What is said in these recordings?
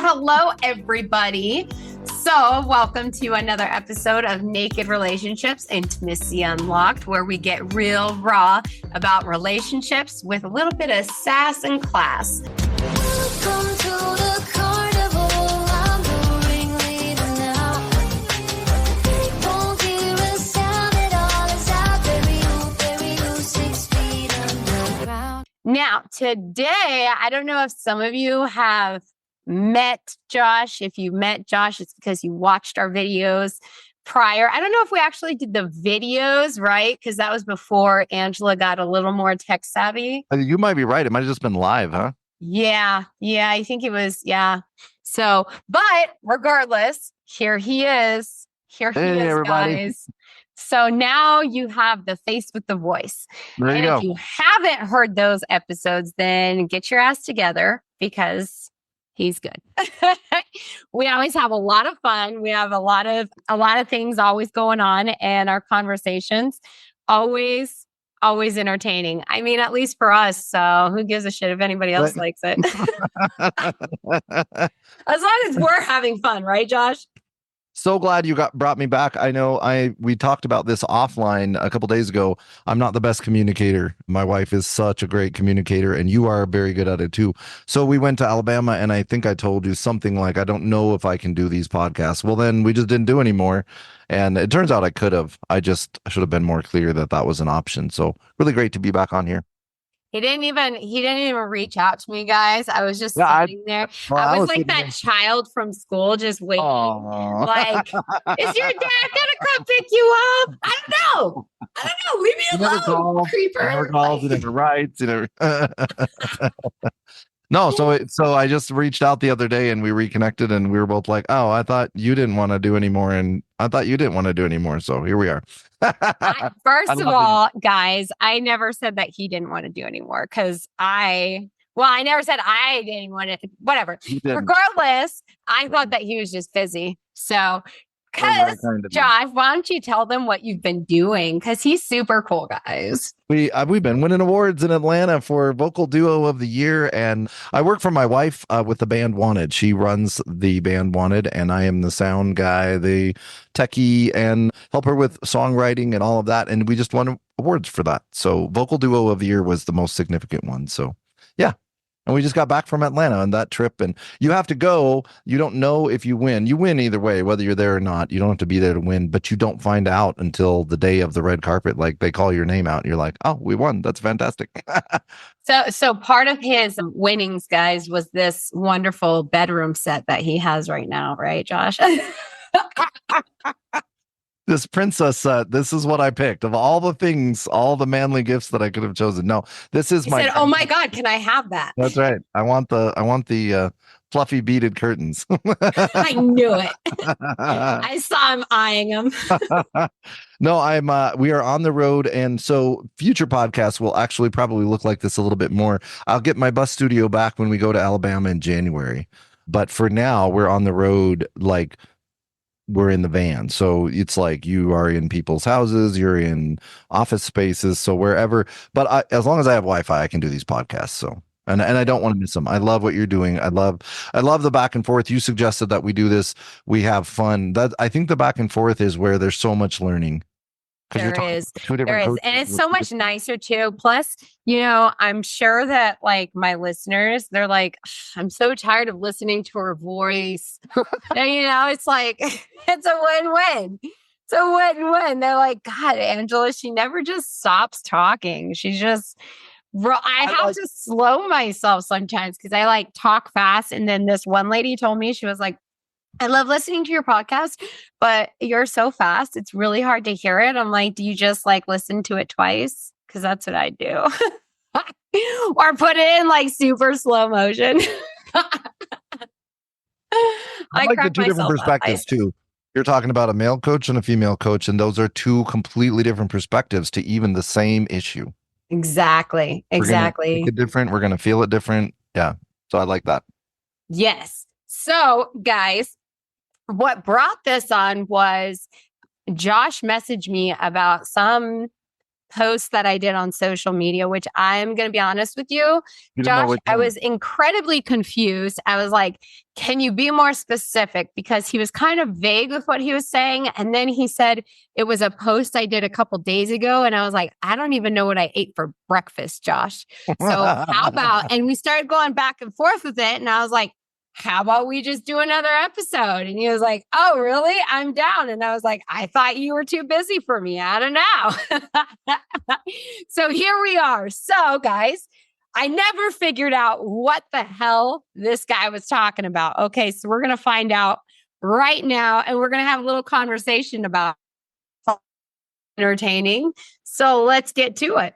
hello, everybody. So welcome to another episode of Naked Relationships and Missy Unlocked, where we get real raw about relationships with a little bit of sass and class. Welcome to the carnival. I'm the ringleader now. They won't hear a sound at all as I bury you 6 feet underground. Now, today, I don't know if some of you have met Josh. If you met Josh, it's because you watched our videos prior. I don't know if we actually did the videos, right? Because that was before Angela got a little more tech savvy. You might be right. It might have just been live, huh? Yeah, I think it was, yeah. So, but regardless, here he is. Here he is, everybody. guys. So now you have the face with the voice. There you go. If you haven't heard those episodes, then get your ass together because he's good. We always have a lot of fun. We have a lot of things always going on, and our conversations always entertaining. I mean, at least for us. So who gives a shit if anybody else likes it? As long as we're having fun, right, Josh? So glad you brought me back. I know we talked about this offline a couple days ago. I'm not the best communicator. My wife is such a great communicator, and you are very good at it too. So we went to Alabama, and I think I told you something like, I don't know if I can do these podcasts. Well, then we just didn't do anymore. And it turns out I could have. I should have been more clear that was an option. So really great to be back on here. He didn't even reach out to me, guys. I was just sitting there. I was like that child from school just waiting. Aww. Like, is your dad gonna come pick you up? I don't know. Leave me alone, creeper. Never calls, he never writes, he never No, so I just reached out the other day and we reconnected and we were both like, oh, I thought you didn't want to do anymore. And I thought you didn't want to do anymore. So here we are. First of all, guys, I never said that he didn't want to do anymore because I never said I didn't want to, whatever. Regardless, I thought that he was just busy. So, because Josh, why don't you tell them what you've been doing? Because he's super cool, guys. We've been winning awards in Atlanta for Vocal Duo of the Year, and I work for my wife with the band Wanted. She runs the band Wanted, and I am the sound guy, the techie, and help her with songwriting and all of that. And we just won awards for that. So Vocal Duo of the Year was the most significant one. So yeah. And we just got back from Atlanta on that trip, and you have to go. You don't know if you win. You win either way, whether you're there or not. You don't have to be there to win, but you don't find out until the day of the red carpet. Like they call your name out and you're like, oh, we won. That's fantastic. So part of his winnings, guys, was this wonderful bedroom set that he has right now, right, Josh? This princess set, this is what I picked of all the things, all the manly gifts that I could have chosen. No, this is he said, oh my God, can I have that? That's right. I want the fluffy beaded curtains. I knew it. I saw him eyeing him. No, we are on the road. And so future podcasts will actually probably look like this a little bit more. I'll get my bus studio back when we go to Alabama in January. But for now, we're on the road, like we're in the van. So it's like you are in people's houses, you're in office spaces. So wherever, but as long as I have Wi-Fi, I can do these podcasts. So, and I don't want to miss them. I love what you're doing. I love the back and forth. You suggested that we do this. We have fun. I think the back and forth is where there's so much learning. There is. And it's so much nicer too. Plus, I'm sure that like my listeners, they're like, I'm so tired of listening to her voice. And, it's like, it's a win-win. It's a win-win. They're like, God, Angela, she never just stops talking. She's just, I have to slow myself sometimes because I like talk fast. And then this one lady told me, she was like, I love listening to your podcast, but you're so fast. It's really hard to hear it. I'm like, do you just like listen to it twice? Because that's what I do. Or put it in like super slow motion. I like the two different perspectives too. You're talking about a male coach and a female coach, and those are two completely different perspectives to even the same issue. Exactly. We're gonna make it different. We're going to feel it different. Yeah. So I like that. Yes. So guys, what brought this on was Josh messaged me about some post that I did on social media, which I'm going to be honest with you, Josh, I was incredibly confused. I was like, can you be more specific? Because he was kind of vague with what he was saying. And then he said it was a post I did a couple days ago. And I was like, I don't even know what I ate for breakfast, Josh. So how about, and we started going back and forth with it. And I was like, how about we just do another episode? And he was like, oh, really? I'm down. And I was like, I thought you were too busy for me. I don't know. So here we are. So guys, I never figured out what the hell this guy was talking about. Okay, so we're going to find out right now, and we're going to have a little conversation about entertaining. So let's get to it.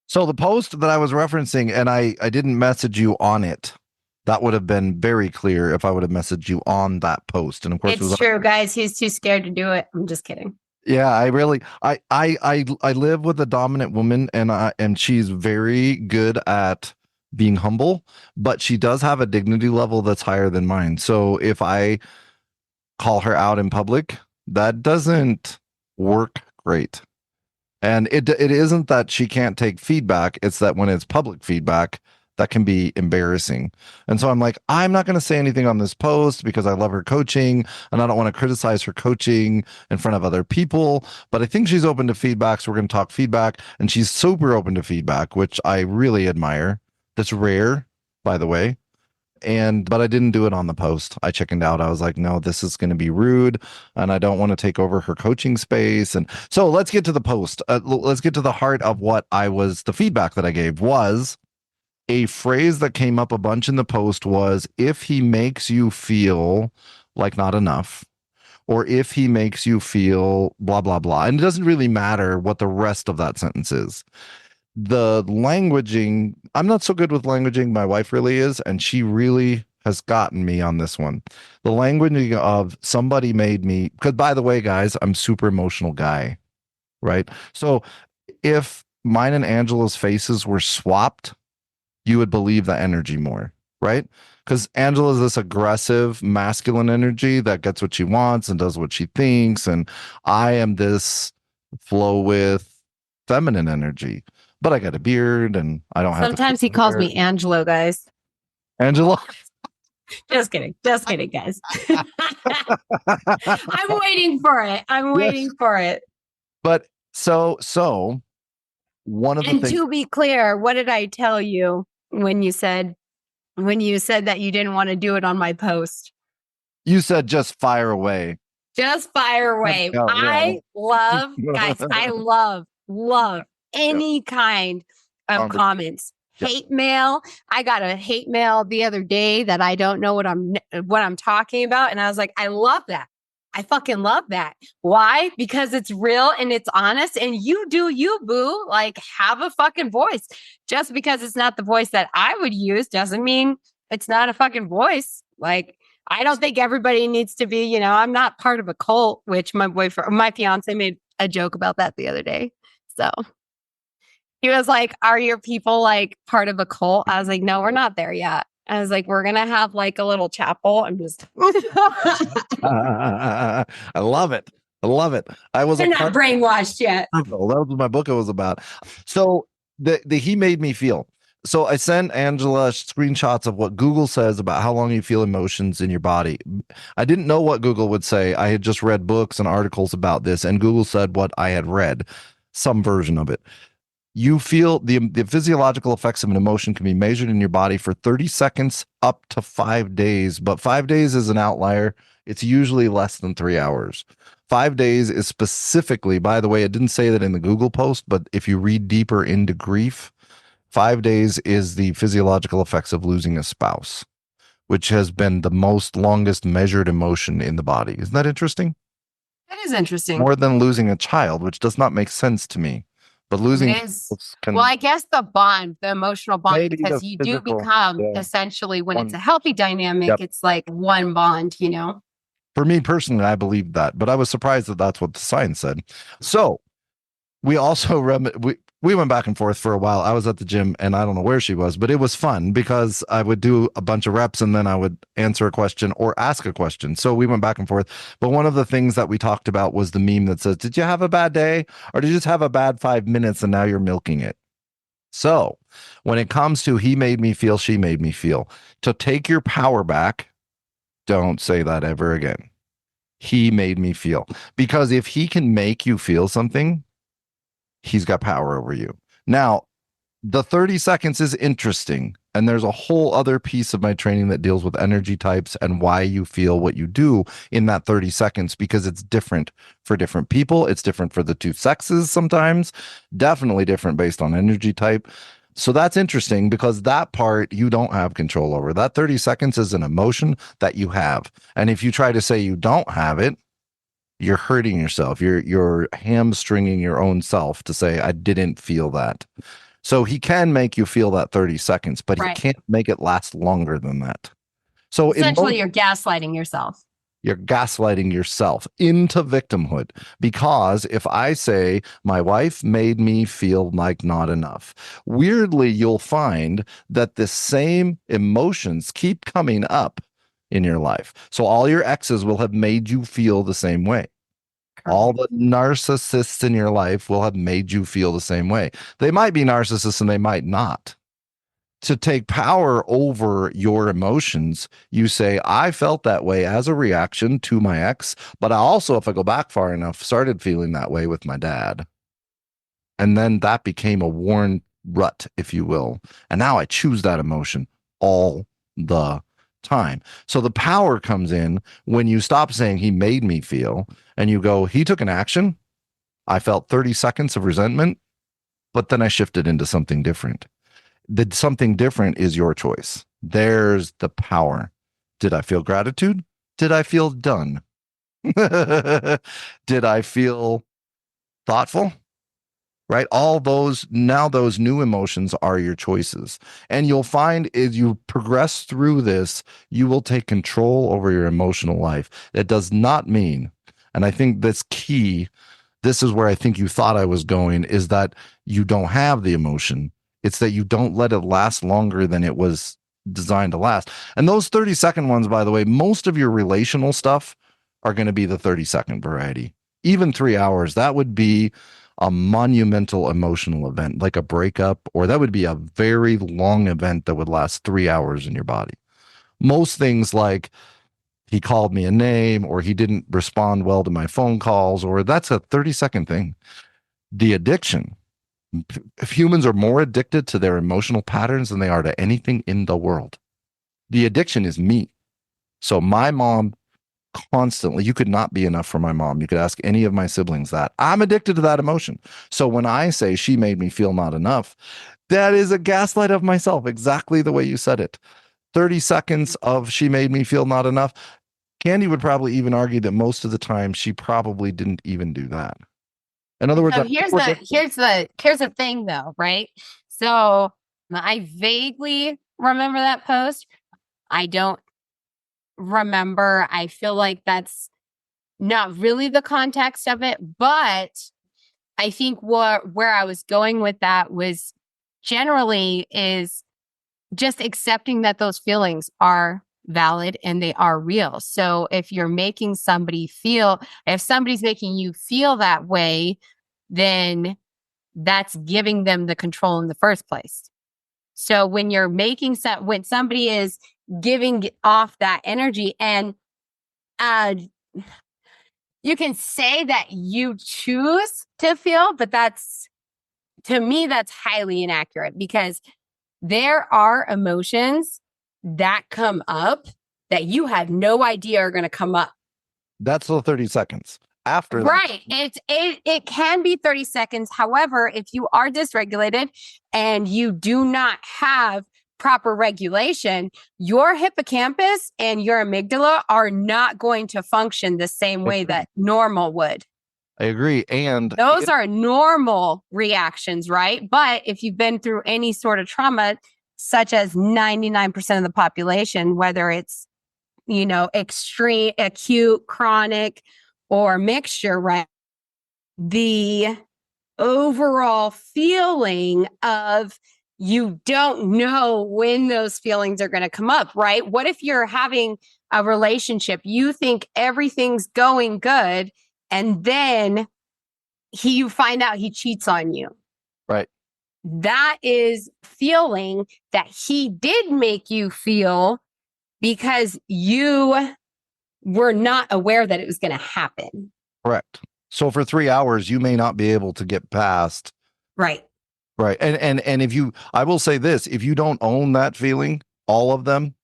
So the post that I was referencing, and I didn't message you on it. That would have been very clear if I would have messaged you on that post. And of course, it's true, guys. He's too scared to do it. I'm just kidding. Yeah, I live with a dominant woman, and she's very good at being humble, but she does have a dignity level that's higher than mine. So if I call her out in public, that doesn't work great. And it isn't that she can't take feedback, it's that when it's public feedback, that can be embarrassing. And so I'm like, I'm not going to say anything on this post because I love her coaching and I don't want to criticize her coaching in front of other people. But I think she's open to feedback. So we're going to talk feedback. And she's super open to feedback, which I really admire. That's rare, by the way. But I didn't do it on the post. I chickened out. I was like, no, this is going to be rude and I don't want to take over her coaching space. And so let's get to the post. Let's get to the heart of the feedback that I gave was, a phrase that came up a bunch in the post was, if he makes you feel like not enough, or if he makes you feel blah, blah, blah. And it doesn't really matter what the rest of that sentence is. The languaging, I'm not so good with languaging. My wife really is. And she really has gotten me on this one. The languaging of somebody made me, because by the way, guys, I'm super emotional guy, right? So if mine and Angela's faces were swapped, you would believe the energy more, right? Because Angela is this aggressive, masculine energy that gets what she wants and does what she thinks. And I am this flow with feminine energy, but I got a beard and I don't have. Sometimes he calls me Angelo, guys. Angela? Just kidding, guys. I'm waiting for it. But so one of the things. And to be clear, what did I tell you when you said that you didn't want to do it on my post? You said just fire away. Just fire away. Oh, yeah. I love, guys, I love any kind of comments. Hate mail. I got a hate mail the other day that I don't know what I'm talking about. And I was like, I love that. I fucking love that. Why? Because it's real and it's honest and you do you, boo. Like, have a fucking voice. Just because it's not the voice that I would use doesn't mean it's not a fucking voice. Like, I don't think everybody needs to be, I'm not part of a cult, which my fiance made a joke about that the other day. So he was like, are your people like part of a cult? I was like, no, we're not there yet. I was like, we're going to have like a little chapel. I'm just. I love it. They're not brainwashed yet. That was what my book was about. So the he made me feel. So I sent Angela screenshots of what Google says about how long you feel emotions in your body. I didn't know what Google would say. I had just read books and articles about this, and Google said what I had read, some version of it. You feel the physiological effects of an emotion can be measured in your body for 30 seconds up to 5 days, but 5 days is an outlier. It's usually less than 3 hours. 5 days is specifically, by the way, it didn't say that in the Google post, but if you read deeper into grief, 5 days is the physiological effects of losing a spouse, which has been the longest measured emotion in the body. Isn't that interesting? That is interesting. More than losing a child, which does not make sense to me. But losing well, I guess the emotional bond, because you do become essentially, when it's a healthy dynamic, it's like one bond, For me personally, I believed that, but I was surprised that that's what the science said. So we also We went back and forth for a while. I was at the gym and I don't know where she was, but it was fun because I would do a bunch of reps and then I would answer a question or ask a question. So we went back and forth. But one of the things that we talked about was the meme that says, did you have a bad day or did you just have a bad 5 minutes and now you're milking it? So when it comes to he made me feel, she made me feel, to take your power back, don't say that ever again. He made me feel. Because if he can make you feel something, he's got power over you. Now, the 30 seconds is interesting. And there's a whole other piece of my training that deals with energy types and why you feel what you do in that 30 seconds, because it's different for different people. It's different for the two sexes sometimes, definitely different based on energy type. So that's interesting because that part you don't have control over. That 30 seconds is an emotion that you have. And if you try to say you don't have it, you're hurting yourself. You're hamstringing your own self to say, I didn't feel that. So he can make you feel that 30 seconds, but he can't make it last longer than that. So essentially, you're gaslighting yourself. You're gaslighting yourself into victimhood. Because if I say, my wife made me feel like not enough, weirdly, you'll find that the same emotions keep coming up in your life. So all your exes will have made you feel the same way. All the narcissists in your life will have made you feel the same way. They might be narcissists and they might not. To take power over your emotions, you say, I felt that way as a reaction to my ex, but I also, if I go back far enough, started feeling that way with my dad. And then that became a worn rut, if you will. And now I choose that emotion all the time. So the power comes in when you stop saying he made me feel and you go, he took an action. I felt 30 seconds of resentment, but then I shifted into something different. The something different is your choice. There's the power. Did I feel gratitude? Did I feel done? Did I feel thoughtful? Right? All those new emotions are your choices. And you'll find as you progress through this, you will take control over your emotional life. That does not mean, and I think that's key, this is where I think you thought I was going, is that you don't have the emotion. It's that you don't let it last longer than it was designed to last. And those 30-second ones, by the way, most of your relational stuff are going to be the 30-second variety. Even 3 hours, that would be a monumental emotional event, like a breakup, or that would be a very long event that would last 3 hours in your body. Most things like he called me a name, or he didn't respond well to my phone calls, or that's a 30-second thing. The addiction, if humans are more addicted to their emotional patterns than they are to anything in the world. The addiction is me. So my mom constantly, you could not be enough for my mom. You could ask any of my siblings that. I'm addicted to that emotion. So when I say she made me feel not enough, that is a gaslight of myself, exactly the way you said it. 30 seconds of she made me feel not enough. Candy would probably even argue that most of the time she probably didn't even do that. In other words, so here's the thing though, right? So I vaguely remember that post. I don't remember. I feel like that's not really the context of it, but I think where I was going with that was generally is just accepting that those feelings are valid and they are real. So if somebody's making you feel that way, then that's giving them the control in the first place. So when when somebody is giving off that energy, and you can say that you choose to feel, but to me, that's highly inaccurate, because there are emotions that come up that you have no idea are going to come up. That's the 30 seconds. After that. Right. It can be 30 seconds. However, if you are dysregulated and you do not have proper regulation, your hippocampus and your amygdala are not going to function the same way that normal would. I agree. And those are normal reactions, right? But if you've been through any sort of trauma, such as 99% of the population, whether it's, extreme, acute, chronic, or mixture, right? The overall feeling of you don't know when those feelings are going to come up, right? What if you're having a relationship, you think everything's going good, and then you find out he cheats on you? Right. That is feeling that he did make you feel because you were not aware that it was going to happen. Correct. So for 3 hours, you may not be able to get past. Right. Right. And if you, I will say this, if you don't own that feeling, all of them,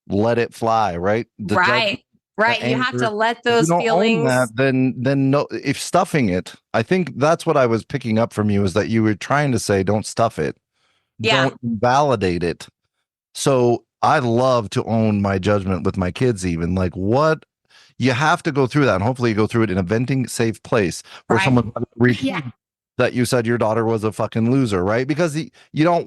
let it fly, right? The judgment, Right. the You have to anger. let If you those don't own feelings. that, then no, if stuffing it, I think that's what I was picking up from you, is that you were trying to say, don't stuff it. Yeah. Don't validate it. So I love to own my judgment with my kids, even like what you have to go through that. And hopefully you go through it in a venting safe place where Right. someone Yeah. that you said your daughter was a fucking loser, right? Because you don't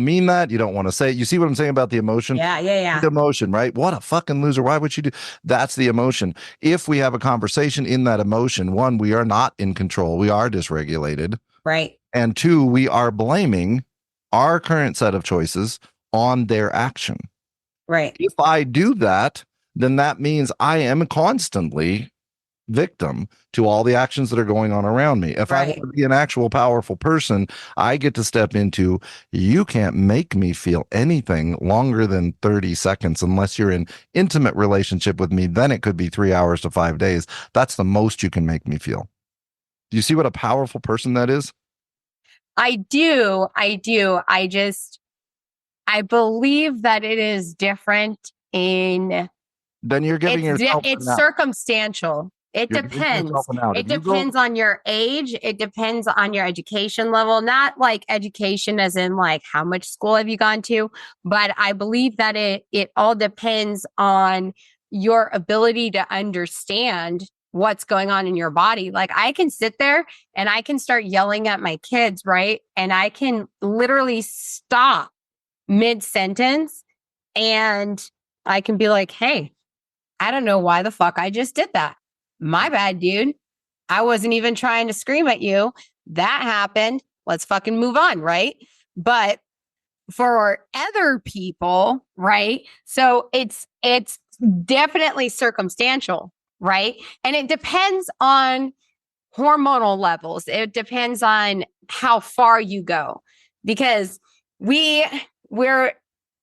mean that. You don't want to say it. You see what I'm saying about the emotion? Yeah. The emotion, right? What a fucking loser. Why would you do? That's the emotion. If we have a conversation in that emotion, one, we are not in control. We are dysregulated. Right. And two, we are blaming our current set of choices on their action. Right. If I do that, then that means I am constantly victim to all the actions that are going on around me. If I want to be an actual powerful person, I get to step into, you can't make me feel anything longer than 30 seconds unless you're in intimate relationship with me. Then it could be 3 hours to 5 days. That's the most you can make me feel. Do you see what a powerful person that is? I do. I believe that it is different in. Then you're giving yourself It's an out. circumstantial. It You're giving depends. yourself an out. It If you depends on your age. It depends on your education level, not like education as in like how much school have you gone to, but I believe that it all depends on your ability to understand what's going on in your body. Like I can sit there and I can start yelling at my kids, right? And I can literally stop mid-sentence and I can be like, hey, I don't know why the fuck I just did that. My bad, dude. I wasn't even trying to scream at you. That happened. Let's fucking move on, right? But for other people, right? So it's definitely circumstantial, right? And it depends on hormonal levels. It depends on how far you go because we're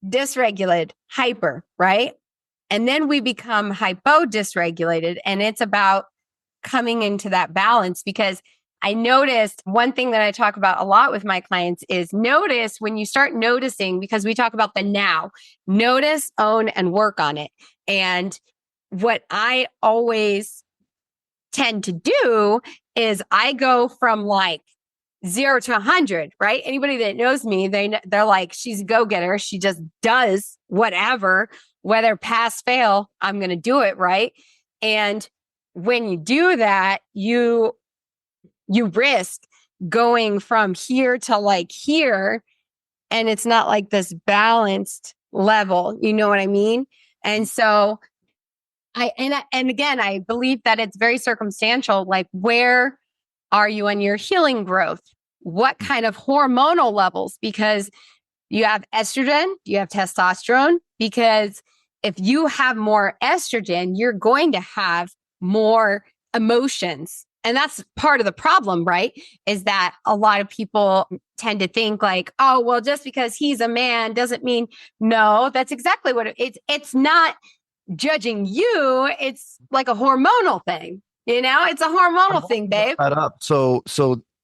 dysregulated, hyper, right? And then we become hypo dysregulated. And it's about coming into that balance because I noticed one thing that I talk about a lot with my clients is notice when you start noticing, because we talk about the now, notice, own, and work on it. And what I always tend to do is I go from like 0 to 100, right? Anybody that knows me, they're like, she's a go-getter. She just does whatever, whether pass, fail, I'm going to do it, right? And when you do that, you risk going from here to like here, and it's not like this balanced level. You know what I mean? And so and again, I believe that it's very circumstantial. Like, where are you on your healing growth? What kind of hormonal levels? Because you have estrogen, you have testosterone. Because if you have more estrogen, you're going to have more emotions. And that's part of the problem, right? Is that a lot of people tend to think like, oh, well, just because he's a man doesn't mean. No, that's exactly what it's not judging you. It's like a hormonal thing. You know, it's a hormonal thing, babe. That up. So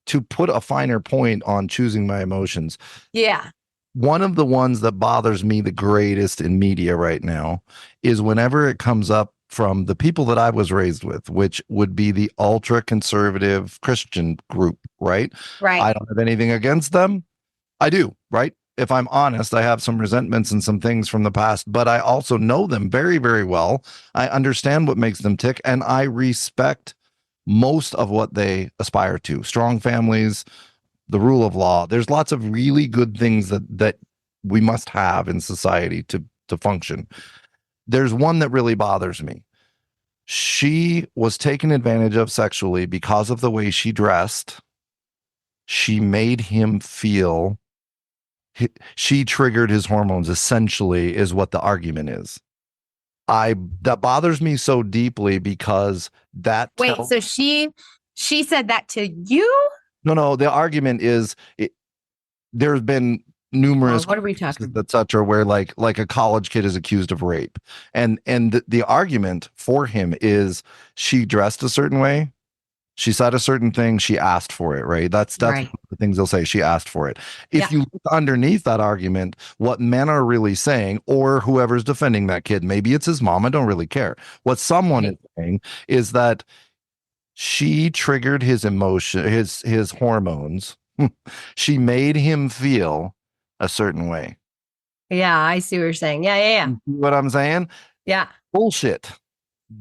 to put a finer point on choosing my emotions. Yeah. One of the ones that bothers me the greatest in media right now is whenever it comes up from the people that I was raised with, which would be the ultra conservative Christian group, right? Right. I don't have anything against them. I do, right? If I'm honest, I have some resentments and some things from the past, but I also know them very, very well. I understand what makes them tick, and I respect most of what they aspire to. Strong families, the rule of law. There's lots of really good things that we must have in society to function. There's one that really bothers me. She was taken advantage of sexually because of the way she dressed she made him feel, she triggered his hormones, essentially, is what the argument is. That bothers me so deeply because Wait, so she said that to you? no, the argument is there's been numerous What are we talking about? etc where like a college kid is accused of rape, and the argument for him is she dressed a certain way, she said a certain thing, she asked for it, right? That's Right. the things they'll say, she asked for it. If you look underneath that argument, what men are really saying, or whoever's defending that kid, maybe it's his mom, I don't really care, what someone is saying is that she triggered his emotion, his hormones. She made him feel a certain way. Yeah, I see what you're saying. Yeah. You see what I'm saying? Yeah. Bullshit.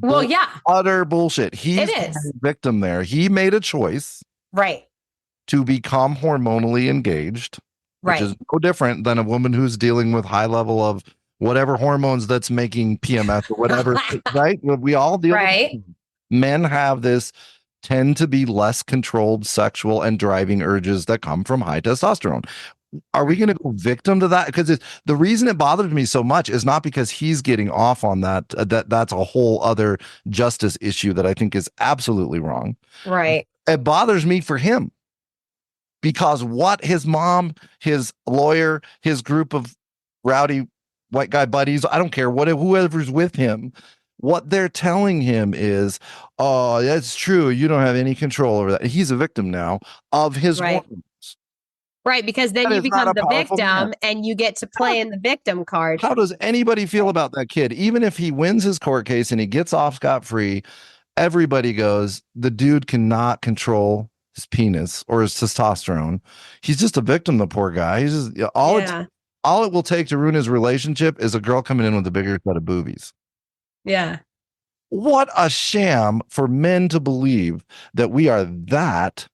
Well, yeah. Utter bullshit. He's It is. the victim there. He made a choice Right. to become hormonally engaged, which is no different than a woman who's dealing with high level of whatever hormones that's making PMS or whatever, right? We all deal with. Men have this, tend to be less controlled sexual and driving urges that come from high testosterone. Are we going to go victim to that? Because the reason it bothered me so much is not because he's getting off on that. That's a whole other justice issue that I think is absolutely wrong. Right. It bothers me for him because what his mom, his lawyer, his group of rowdy white guy buddies, I don't care, whoever's with him, what they're telling him is, oh, that's true, you don't have any control over that. He's a victim now of his hormones. Right, because then you become the victim and you get to play in the victim card. How does anybody feel about that kid? Even if he wins his court case and he gets off scot-free, everybody goes, the dude cannot control his penis or his testosterone. He's just a victim, the poor guy. He's just all it will take to ruin his relationship is a girl coming in with a bigger set of boobies. Yeah. What a sham for men to believe that we are that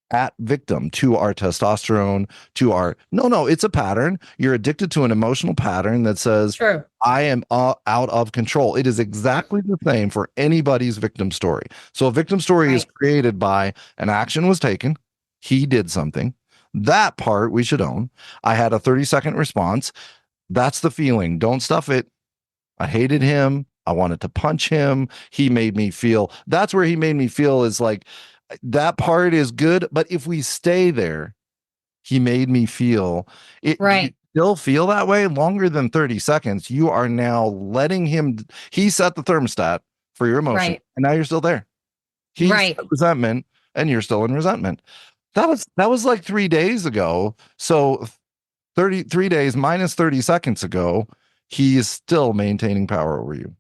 at victim to our testosterone, to our no, it's a pattern. You're addicted to an emotional pattern that says, true, I am out of control. It is exactly the same for anybody's victim story. So a victim story is created by an action was taken, he did something. That part we should own. I had a 30-second response. That's the feeling. Don't stuff it. I hated him. I wanted to punch him. He made me feel. That's where he made me feel is like, that part is good, but if we stay there, he made me feel it. Right. You still feel that way longer than 30 seconds. You are now letting him, he set the thermostat for your emotion, and now you're still there. He set resentment, and you're still in resentment. That was like 3 days ago. So 33 days minus 30 seconds ago, he is still maintaining power over you.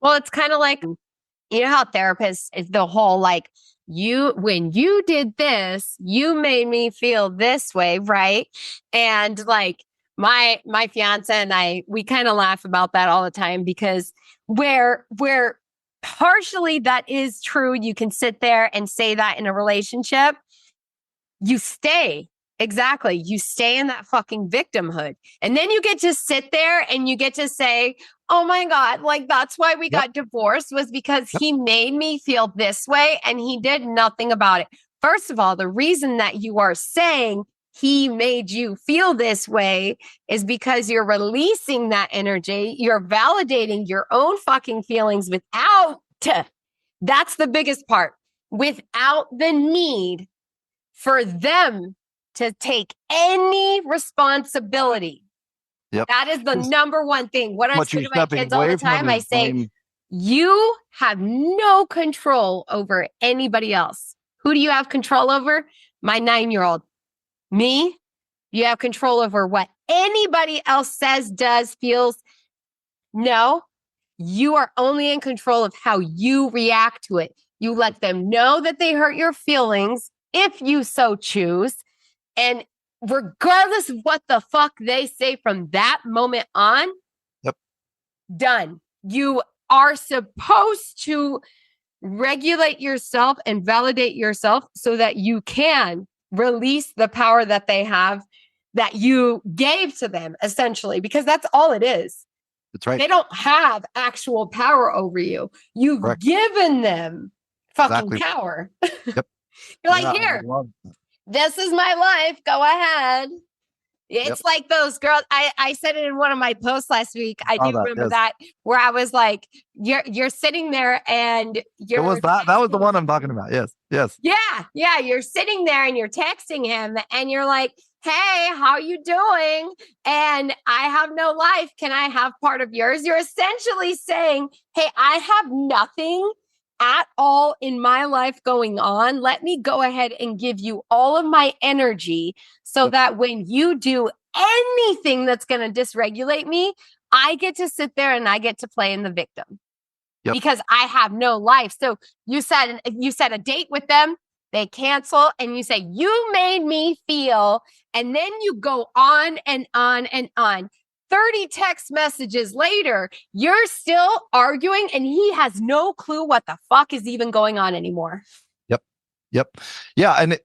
Well, it's kind of like, you know how therapists is the whole like, when you did this, you made me feel this way, right? And like my fiance and I, we kind of laugh about that all the time because where partially that is true. You can sit there and say that in a relationship. You stay. Exactly. You stay in that fucking victimhood. And then you get to sit there and you get to say, oh my God, like that's why we got divorced was because he made me feel this way and he did nothing about it. First of all, the reason that you are saying he made you feel this way is because you're releasing that energy. You're validating your own fucking feelings that's the biggest part, without the need for them to take any responsibility. Yep. That is the number one thing. What I say to my kids all the time, I say, you have no control over anybody else. Who do you have control over? My 9-year-old. Me? You have control over what anybody else says, does, feels. No, you are only in control of how you react to it. You let them know that they hurt your feelings if you so choose. And regardless of what the fuck they say from that moment on, done. You are supposed to regulate yourself and validate yourself so that you can release the power that they have that you gave to them, essentially, because that's all it is. That's right. They don't have actual power over you. You've given them fucking power. Yep. You're like, here. This is my life. Go ahead. It's like those girls. I said it in one of my posts last week. I do remember that where I was like, you're sitting there and you're. It was that was the one I'm talking about. Yes. Yeah. You're sitting there and you're texting him and you're like, hey, how you doing? And I have no life. Can I have part of yours? You're essentially saying, hey, I have nothing at all in my life going on. Let me go ahead and give you all of my energy so that when you do anything that's going to dysregulate me, I get to sit there and I get to play in the victim because I have no life. So you said a date with them, they cancel, and you say, you made me feel, and then you go on and on and on. 30 text messages later, you're still arguing and he has no clue what the fuck is even going on anymore. Yep. Yeah. And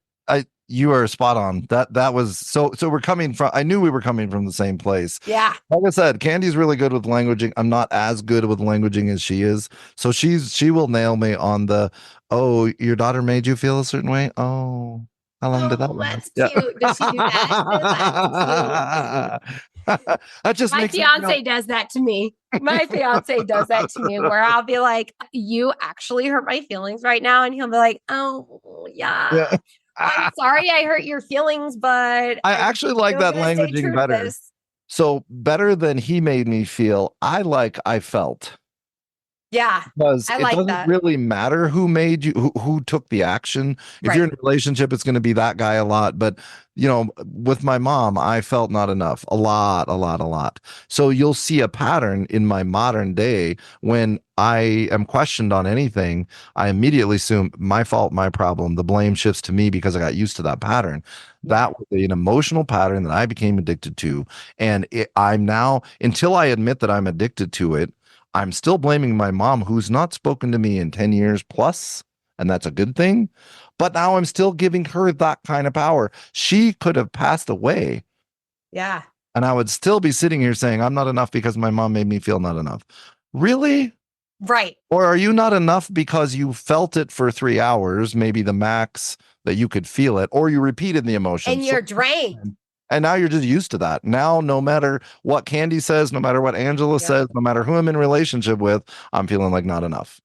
you are spot on. That was so we're coming from, I knew we were coming from the same place. Yeah. Like I said, Candy's really good with languaging. I'm not as good with languaging as she is. So she will nail me on the, oh, your daughter made you feel a certain way. Oh, how long did that last? That's cute. Does she do that? That just my fiance does that to me. My fiance does that to me where I'll be like, you actually hurt my feelings right now. And he'll be like, oh, yeah. I'm sorry I hurt your feelings, but I actually like that languaging better. So better than he made me feel, I felt. Yeah. Because it doesn't really matter who made you, who took the action. If you're in a relationship, it's going to be that guy a lot. But, you know, with my mom, I felt not enough. A lot. So you'll see a pattern in my modern day when I am questioned on anything. I immediately assume my fault, my problem. The blame shifts to me because I got used to that pattern. That was an emotional pattern that I became addicted to. And I'm now, until I admit that I'm addicted to it, I'm still blaming my mom, who's not spoken to me in 10 years plus, and that's a good thing. But now I'm still giving her that kind of power. She could have passed away. Yeah. And I would still be sitting here saying, I'm not enough because my mom made me feel not enough. Really? Right. Or are you not enough because you felt it for 3 hours, maybe the max that you could feel it, or you repeated the emotion? And you're drained. And now you're just used to that. Now, no matter what Candy says, no matter what Angela says, no matter who I'm in relationship with, I'm feeling like not enough.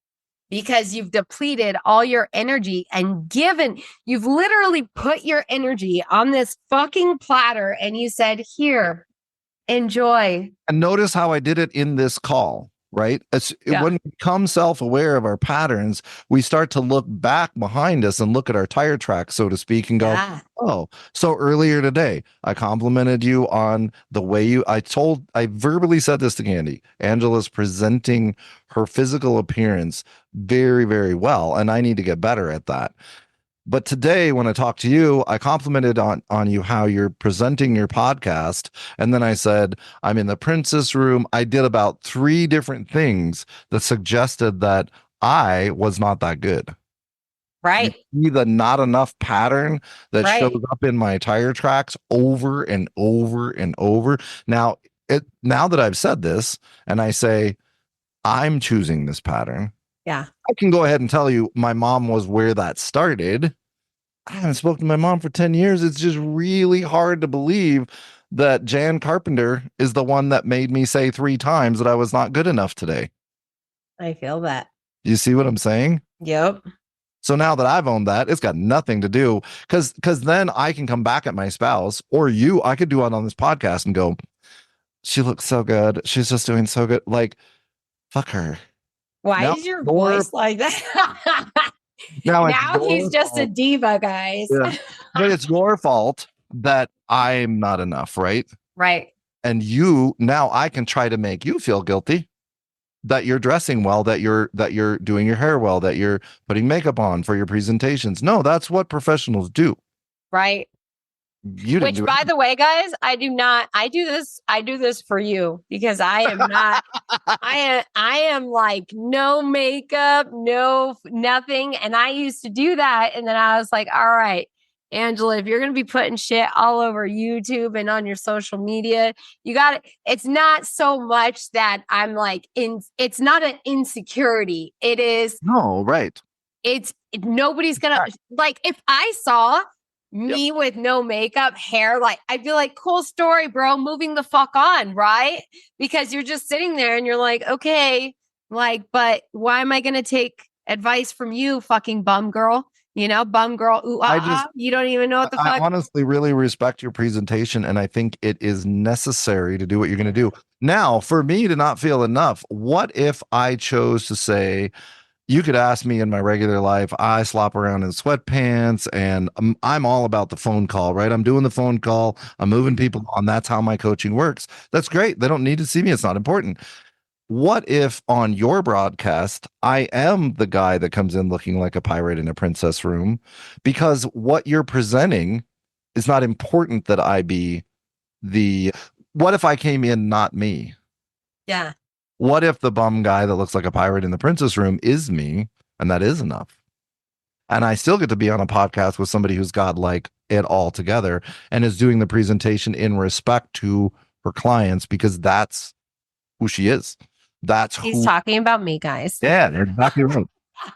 Because you've depleted all your energy and you've literally put your energy on this fucking platter and you said, here, enjoy. And notice how I did it in this call. Right? When we become self-aware of our patterns, we start to look back behind us and look at our tire tracks, so to speak, and go, oh, so earlier today, I complimented you on the way I verbally said this to Candy. Angela's presenting her physical appearance very, very well, and I need to get better at that. But today, when I talked to you, I complimented on you how you're presenting your podcast. And then I said, I'm in the princess room. I did about 3 different things that suggested that I was not that good. Right. You see the not enough pattern that shows up in my tire tracks over and over and over. Now that I've said this and I say, I'm choosing this pattern. Yeah. I can go ahead and tell you my mom was where that started. I haven't spoken to my mom for 10 years. It's just really hard to believe that Jan Carpenter is the one that made me say 3 times that I was not good enough today. I feel that. You see what I'm saying? Yep. So now that I've owned that, it's got nothing to do because then I can come back at my spouse or you. I could do it on this podcast and go, she looks so good. She's just doing so good. Like, fuck her. Why is your voice like that? Now he's just a diva, guys. Yeah. But it's your fault that I'm not enough, right? Right. And now I can try to make you feel guilty that you're dressing well, that you're doing your hair well, that you're putting makeup on for your presentations. No, that's what professionals do. Right. Which, by the way, guys, I do this for you because I am not, I am like no makeup, no, nothing. And I used to do that. And then I was like, all right, Angela, if you're going to be putting shit all over YouTube and on your social media, you got it. It's not so much that I'm like, it's not an insecurity. It is. No, right. Nobody's going to like, if I saw me with no makeup, hair, like I'd be like, cool story, bro, moving the fuck on, right? Because you're just sitting there and you're like, okay, like, but why am I going to take advice from you, fucking bum girl? Bum girl. Ooh, you don't even know what the fuck. I honestly really respect your presentation, and I think it is necessary to do what you're going to do. Now, for me to not feel enough, what if I chose to say, you could ask me in my regular life, I slop around in sweatpants and I'm all about the phone call, right? I'm doing the phone call. I'm moving people on. That's how my coaching works. That's great. They don't need to see me. It's not important. What if on your broadcast, I am the guy that comes in looking like a pirate in a princess room? Because what you're presenting is not important that I be what if I came in not me? Yeah. What if the bum guy that looks like a pirate in the princess room is me, and that is enough? And I still get to be on a podcast with somebody who's got like it all together and is doing the presentation in respect to her clients, because that's who she is. He's talking about me, guys. Yeah, exactly right.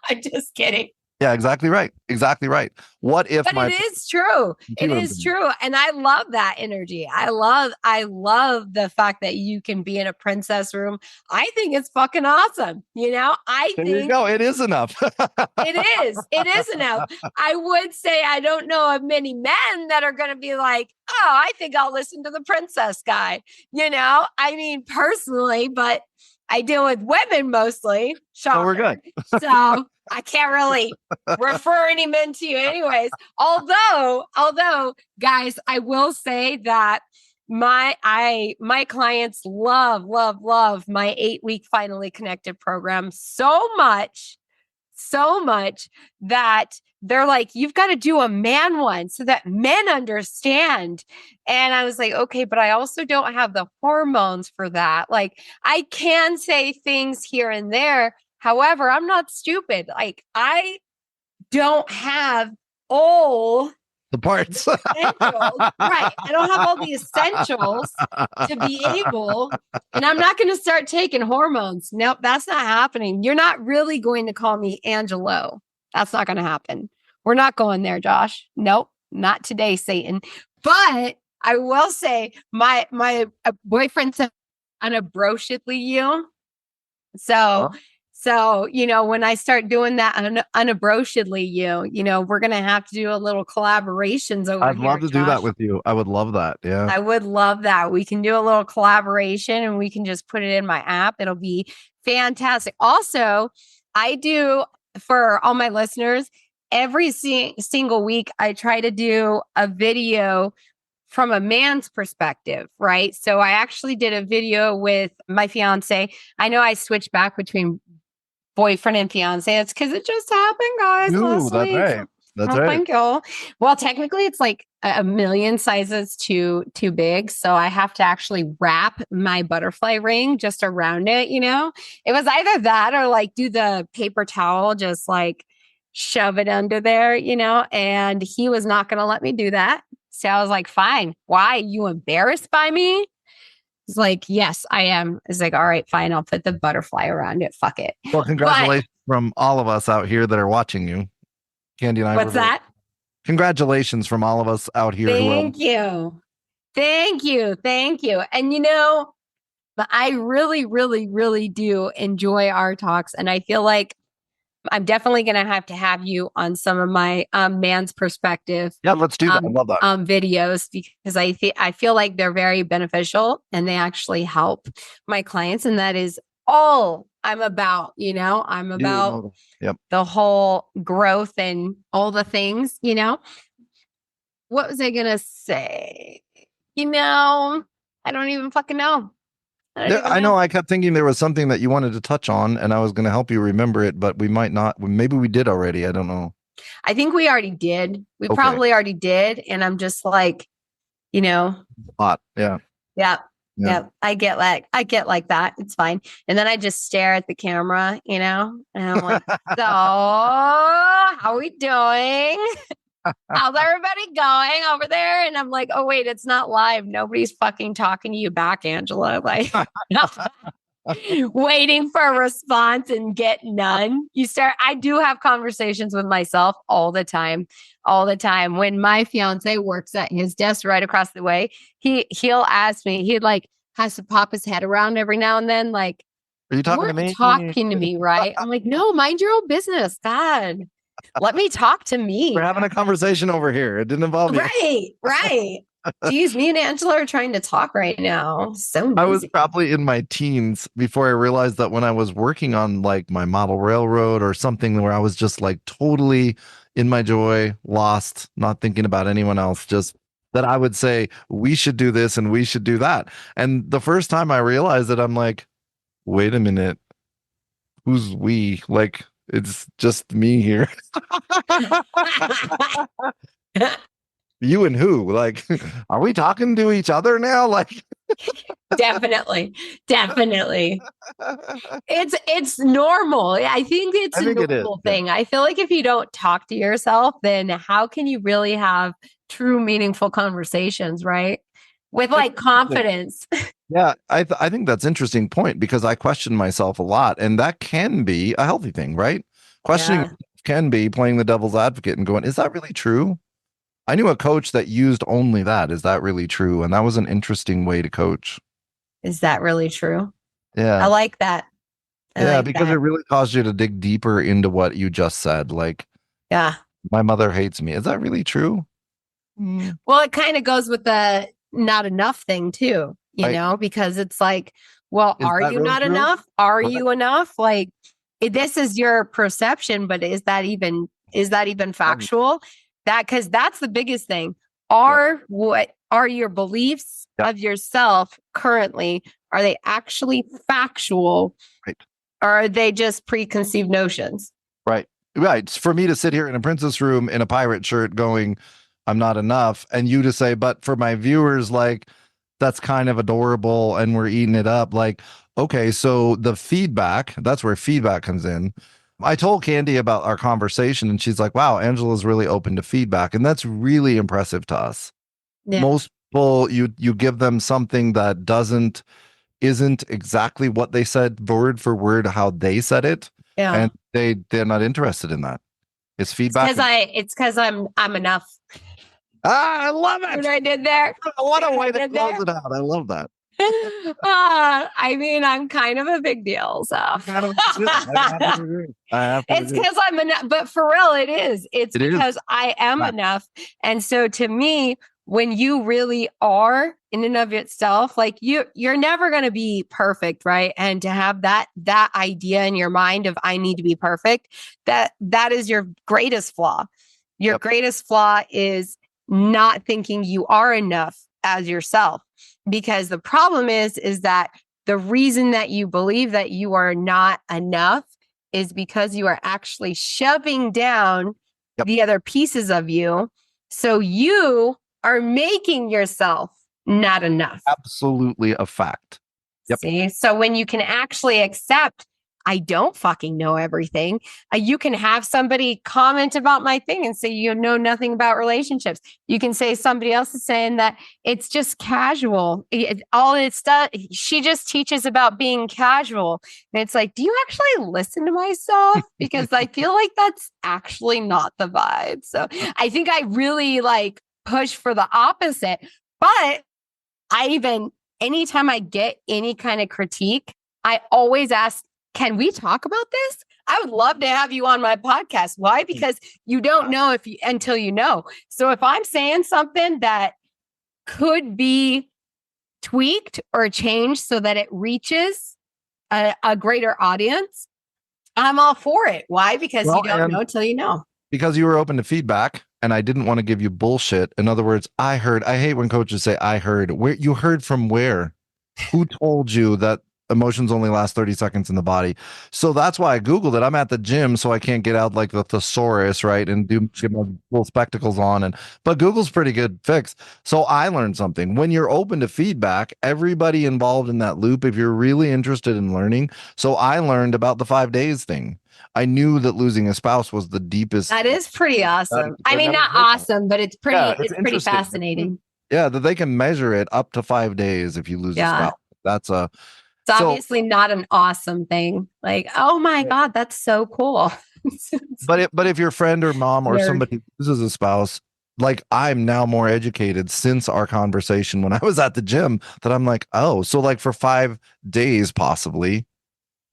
I'm just kidding. Yeah, exactly right. Exactly right. What if But it is true. It is true. And I love that energy. I love the fact that you can be in a princess room. I think it's fucking awesome. There you go. It is enough. It is. It is enough. I would say I don't know of many men that are going to be like, oh, I think I'll listen to the princess guy. I mean, personally, but I deal with women mostly. Shocker. So we're good. So I can't really refer any men to you anyways. Although, guys, I will say that my clients love my 8-week Finally Connected program so much that they're like, you've got to do a man one so that men understand. And I was like, okay, but I also don't have the hormones for that. Like, I can say things here and there. However, I'm not stupid. Like, I don't have all the parts. Right. I don't have all the essentials to be able, and I'm not going to start taking hormones. Nope, that's not happening. You're not really going to call me Angelo. That's not going to happen. We're not going there, Josh. Nope, not today, Satan. But I will say my boyfriend said unabroshedly you. So, when I start doing that unabroshedly, we're going to have to do a little collaborations over I'd here. love to do that with you. I would love that. Yeah. I would love that. We can do a little collaboration and we can just put it in my app. It'll be fantastic. Also, I do, for all my listeners, every single week, I try to do a video from a man's perspective, right? So I actually did a video with my fiance. I know I switched back between boyfriend and fiance. It's because it just happened, guys. Ooh, that's right. That's right. Thank you. Well, technically, it's like a million sizes too big, so I have to actually wrap my butterfly ring just around it. It was either that or like do the paper towel, just like shove it under there. And he was not going to let me do that. So I was like, fine. Why? You embarrassed by me? He's like, yes, I am. It's like, all right, fine. I'll put the butterfly around it. Fuck it. Well, congratulations from all of us out here that are watching you. Candy and I. What's that? Congratulations from all of us out here. Thank you. And but I really, really, really do enjoy our talks. And I feel like I'm definitely going to have you on some of my man's perspective. Yeah, let's do that. I love that. Videos, because I feel like they're very beneficial and they actually help my clients. And that is all I'm about. I'm about the whole growth and all the things, What was I going to say? I don't even fucking know. I know. I kept thinking there was something that you wanted to touch on, and I was going to help you remember it, but we might not. Maybe we did already. I don't know. I think we already did. We probably already did, and I'm just like, hot. Yeah. I get like that. It's fine. And then I just stare at the camera, and I'm like, so how we doing? How's everybody going over there? And I'm like, oh, wait, it's not live. Nobody's fucking talking to you back, Angela. Like, waiting for a response and get none. I do have conversations with myself all the time. All the time. When my fiance works at his desk right across the way, he'll ask me, he like has to pop his head around every now and then, like, Are you you talking to weren't me? talking to me, right? I'm like, no, mind your own business. God, let me talk to me. We're having a conversation over here. It didn't involve you. Right. Geez, me and Angela are trying to talk right now. So I was busy. probably in my teens before I realized that when I was working on like my model railroad or something where I was just like totally in my joy, lost, not thinking about anyone else, just that I would say, we should do this and we should do that. And the first time I realized it, I'm like, wait a minute, who's we? Like, it's just me here. You and who? Like, are we talking to each other now? Like, Definitely. It's normal. I think it's I a think it is. normal thing. I feel like if you don't talk to yourself, then how can you really have true meaningful conversations, right? With like confidence. Yeah, I think that's an interesting point because I question myself a lot, and that can be a healthy thing, right? Questioning Yeah. can be playing the devil's advocate and going, is that really true? I knew a coach that used only that. Is that really true? And that was an interesting way to coach. Is that really true? I Yeah. like that. Yeah, because it really caused you to dig deeper into what you just said. Like, Yeah. my mother hates me. Is that really true? Well, it kind of goes with the not enough thing too, Right. because it's like, well, Is are that you really not true? enough? Are Right. you enough? Like, this is your perception, but is that even factual? Because that's the biggest thing. What are your beliefs of yourself currently? Are they actually factual? Right. Or are they just preconceived notions? Right. Right. For me to sit here in a princess room in a pirate shirt going, I'm not enough. And you to say, but for my viewers, like, that's kind of adorable and we're eating it up. Like, okay, so the feedback, that's where feedback comes in. I told Candy about our conversation and she's like, wow, Angela's really open to feedback. And that's really impressive to us. Yeah. Most people, you give them something that isn't exactly what they said word for word how they said it. Yeah. And they're not interested in that. It's feedback. It's because I'm enough. I love it. What I did there. What a way to close it out. I love that. I mean, I'm kind of a big deal. So I have to agree. it's because I'm enough. But for real, it is. It's because I am enough. And so to me, when you really are in and of itself, like you're never going to be perfect, right? And to have that idea in your mind of I need to be perfect, that is your greatest flaw. Your greatest flaw is not thinking you are enough as yourself. Because the problem is that the reason that you believe that you are not enough is because you are actually shoving down the other pieces of you. So you are making yourself not enough. Absolutely a fact. See? So when you can actually accept, I don't fucking know everything. You can have somebody comment about my thing and say, you know nothing about relationships. You can say somebody else is saying that it's just casual. All it's done, she just teaches about being casual. And it's like, do you actually listen to myself? Because I feel like that's actually not the vibe. So I think I really like push for the opposite. But anytime I get any kind of critique, I always ask, can we talk about this? I would love to have you on my podcast. Why? Because you don't know until you know. So if I'm saying something that could be tweaked or changed so that it reaches a greater audience, I'm all for it. Why? Because you don't know till you know. Because you were open to feedback and I didn't want to give you bullshit. In other words, I hate when coaches say, I heard. Where you heard from where? Who told you that emotions only last 30 seconds in the body? So that's why I Googled it. I'm at the gym, so I can't get out like the thesaurus, right? And get my little spectacles on. But Google's pretty good fix. So I learned something. When you're open to feedback, everybody involved in that loop, if you're really interested in learning. So I learned about the 5 days thing. I knew that losing a spouse was the deepest. That is pretty awesome. I mean, not awesome, but it's pretty, it's pretty fascinating. Yeah, that they can measure it up to 5 days if you lose a spouse. It's obviously not an awesome thing. Like, oh my God, that's so cool. But if your friend or mom or Nerd. somebody loses a spouse, like I'm now more educated since our conversation when I was at the gym that I'm like, oh, so like for 5 days possibly,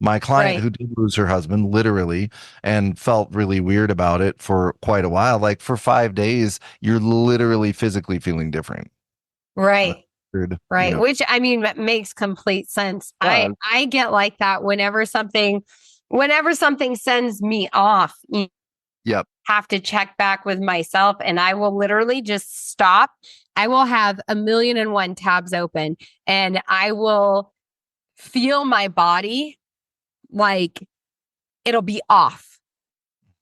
my client Right. who did lose her husband literally and felt really weird about it for quite a while, like for 5 days, you're literally physically feeling different. Right. Weird, Right. Which I mean, that makes complete sense. I get like that whenever something sends me off. Yep. Have to check back with myself, and I will literally just stop. I will have 1,000,001 tabs open, and I will feel my body like it'll be off.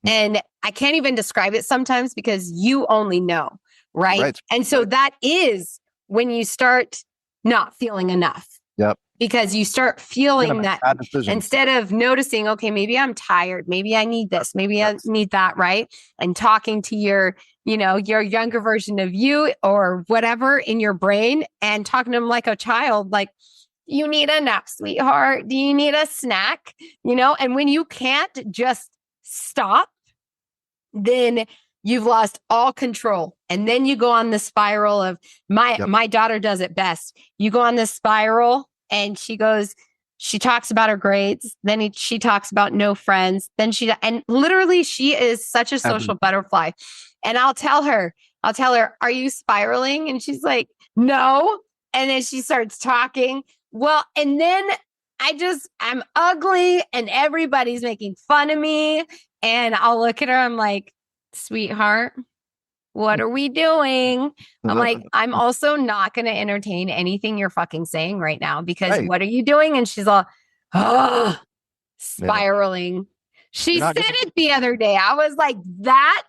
And I can't even describe it sometimes because you only know, right? And so that is when you start not feeling enough. Yep. Because you start feeling that instead of noticing, okay, maybe I'm tired, maybe I need this, maybe I need that, right? And talking to your younger version of you or whatever in your brain and talking to them like a child, like, you need a nap, sweetheart. Do you need a snack? And when you can't just stop, then you've lost all control. And then you go on the spiral of my daughter does it best. You go on this spiral and she talks about her grades. Then she talks about no friends. And literally she is such a social butterfly. And I'll tell her, are you spiraling? And she's like, no. And then she starts talking. Well, and then I'm ugly and everybody's making fun of me. And I'll look at her. I'm like, sweetheart, what are we doing? I'm like, I'm also not going to entertain anything you're fucking saying right now because what are you doing? And she's all, spiraling. She said it the other day. I was like, that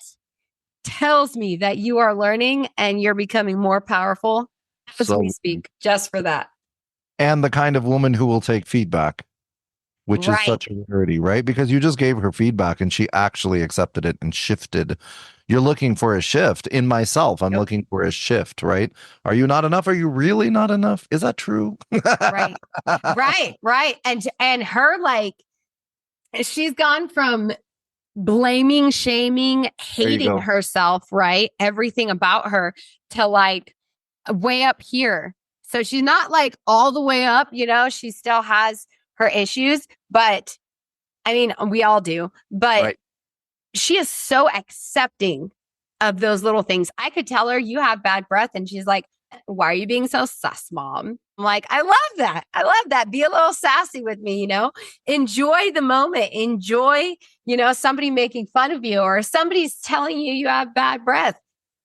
tells me that you are learning and you're becoming more powerful as we speak, just for that. And the kind of woman who will take feedback, which is such a rarity, right? Because you just gave her feedback and she actually accepted it and shifted. You're looking for a shift in myself. I'm looking for a shift, right? Are you not enough? Are you really not enough? Is that true? Right. And her, like, she's gone from blaming, shaming, hating herself, right? Everything about her to like way up here. So she's not like all the way up, she still has her issues, but I mean, we all do, but she is so accepting of those little things. I could tell her you have bad breath and she's like, why are you being so sus, mom? I'm like, I love that. I love that. Be a little sassy with me, enjoy the moment. Enjoy, somebody making fun of you or somebody's telling you have bad breath.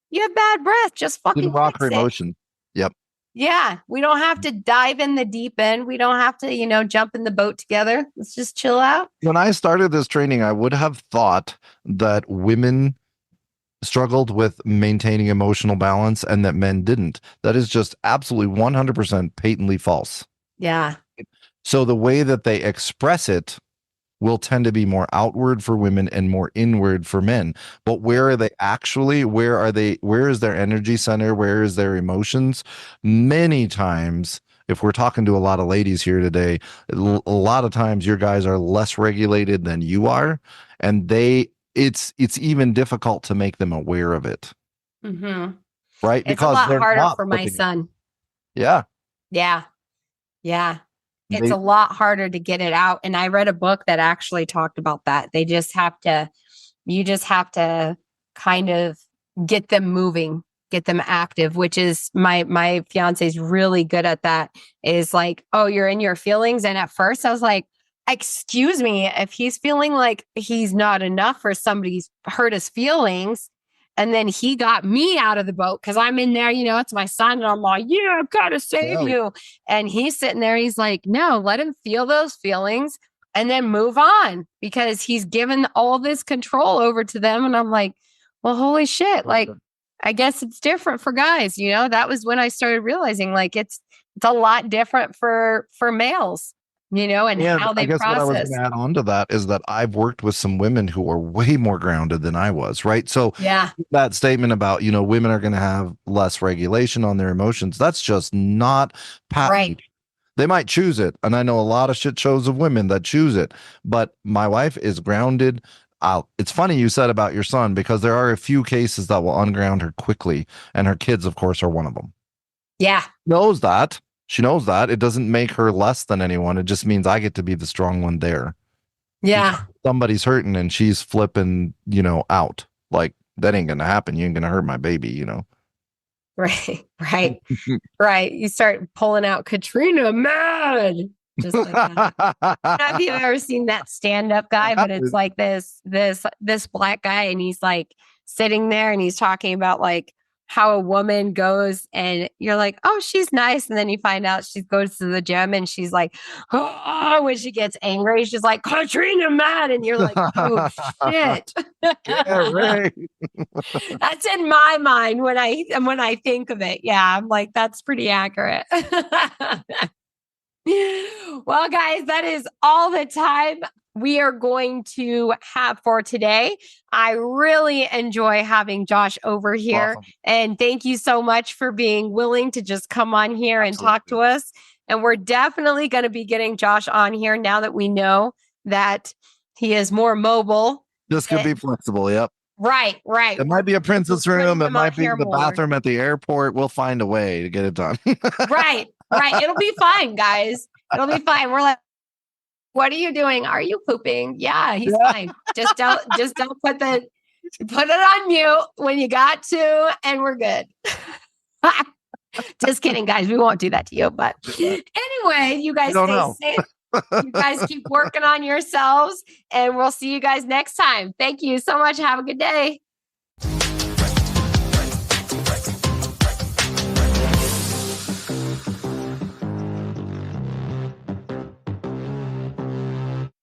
You have bad breath. Just fucking rock her emotion. Yep. Yeah. We don't have to dive in the deep end. We don't have to, jump in the boat together. Let's just chill out. When I started this training, I would have thought that women struggled with maintaining emotional balance and that men didn't. That is just absolutely 100% patently false. Yeah. So the way that they express it will tend to be more outward for women and more inward for men. But where are they actually? Where is their energy center? Where is their emotions? Many times, if we're talking to a lot of ladies here today, a lot of times your guys are less regulated than you are. And it's even difficult to make them aware of it. Mm-hmm. Right? Because it's a lot harder for my son. Yeah. Yeah. Yeah. It's a lot harder to get it out. And I read a book that actually talked about that. You just have to kind of get them moving, get them active, which is my fiance is really good at that. Is like, oh, you're in your feelings. And at first I was like, excuse me, if he's feeling like he's not enough or somebody's hurt his feelings. And then he got me out of the boat because I'm in there, it's my son. And I'm like, yeah, I've got to save you. And he's sitting there. He's like, no, let him feel those feelings and then move on because he's given all this control over to them. And I'm like, well, holy shit. Like, I guess it's different for guys. That was when I started realizing like it's a lot different for males. And how they I guess process. What I was going to add on to that is that I've worked with some women who are way more grounded than I was, right? So that statement about, women are going to have less regulation on their emotions, that's just not patent. Right. They might choose it. And I know a lot of shit shows of women that choose it. But my wife is grounded. It's funny you said about your son, because there are a few cases that will unground her quickly. And her kids, of course, are one of them. Yeah. Knows that. She knows that. It doesn't make her less than anyone. It just means I get to be the strong one there. Yeah. Somebody's hurting and she's flipping, out. Like, that ain't going to happen. You ain't going to hurt my baby, Right. Right. You start pulling out Katrina mad. Just like that. Have you ever seen that stand-up guy? But it's like this black guy, and he's like sitting there and he's talking about like how a woman goes, and you're like, oh, she's nice. And then you find out she goes to the gym and she's like, oh, when she gets angry, she's like, Katrina mad. And you're like, oh shit. Yeah, right. That's in my mind when I think of it. Yeah, I'm like, that's pretty accurate. Well, guys, that is all the time we are going to have for today. I really enjoy having Josh over here. Awesome. And thank you so much for being willing to just come on here and talk to us. And we're definitely going to be getting Josh on here now that we know that he is more mobile. This could be flexible. Yep. Right. It might be a princess room. It might be the bathroom at the airport. We'll find a way to get it done. Right. It'll be fine, guys. It'll be fine. We're like, what are you doing? Are you pooping? Yeah, he's fine. Just don't put it on mute when you got to, and we're good. Just kidding, guys. We won't do that to you. But anyway, you guys stay safe. You guys keep working on yourselves, and we'll see you guys next time. Thank you so much. Have a good day.